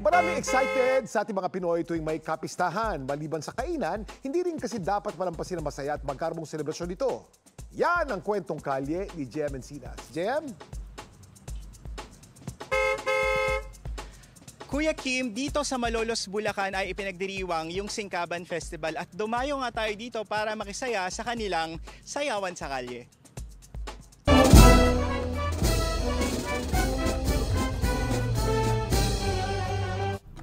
Maraming excited sa ating mga Pinoy tuwing may kapistahan. Maliban sa kainan, hindi rin kasi dapat malampasin ang masaya at magkarbong selebrasyon nito. Yan ang kwentong kalye ni Jem Encinas. Jem? Kuya Kim, dito sa Malolos, Bulacan ay ipinagdiriwang yung Singkaban Festival at dumayo nga tayo dito para makisaya sa kanilang sayawan sa kalye.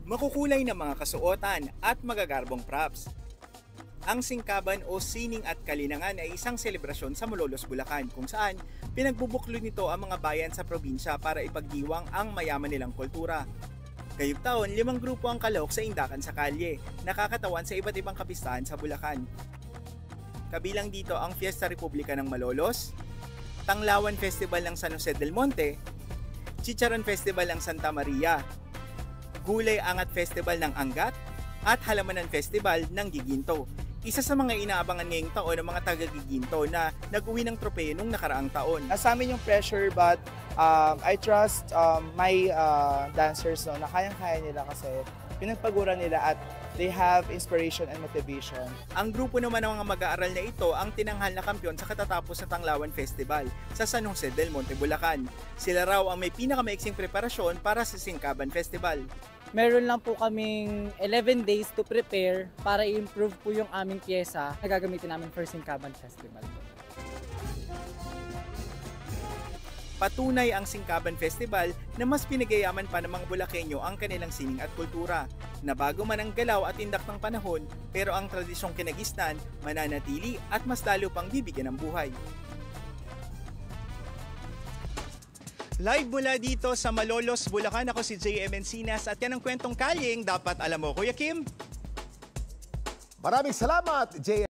Makukulay na mga kasuotan at magagarbong props. Ang Singkaban o Sining at Kalinangan ay isang selebrasyon sa Malolos, Bulacan kung saan pinagbubuklo nito ang mga bayan sa probinsya para ipagdiwang ang mayaman nilang kultura. Ngayong taon, 5 grupo ang kalahok sa Indakan sa Kalye, nakakatawan sa iba't ibang kapistahan sa Bulacan. Kabilang dito ang Fiesta Republica ng Malolos, Tanglawan Festival ng San Jose del Monte, Chicharon Festival ng Santa Maria, Gulay Angat Festival ng Angat, at Halamanan Festival ng Giginto. Isa sa mga inaabangan ngayong taon ng mga taga-Giginto na nag-uwi ng tropeyo nung nakaraang taon. Sa amin yung pressure but I trust my dancers na kayang-kaya nila kasi pinagpagura nila at they have inspiration and motivation. Ang grupo naman ng mga mag-aaral na ito ang tinanghal na kampiyon sa katatapos sa Tanglawan Festival sa San Jose del Monte, Bulacan. Sila raw ang may pinakamaiksing preparasyon para sa Singkaban Festival. Meron lang po kaming 11 days to prepare para i-improve po yung aming pyesa na gagamitin namin for Singkaban Festival. Patunay ang Singkaban Festival na mas pinagayaman pa ng mga Bulakenyo ang kanilang sining at kultura, na bago man ang galaw at tindak ng panahon, pero ang tradisyong kinagisnan mananatili at mas lalo pang bibigyan ng buhay. Live mula dito sa Malolos, Bulacan, ako si Jem Encinas at yan ang kwentong kalyeng dapat alam mo. Kuya Kim? Maraming salamat, Jem.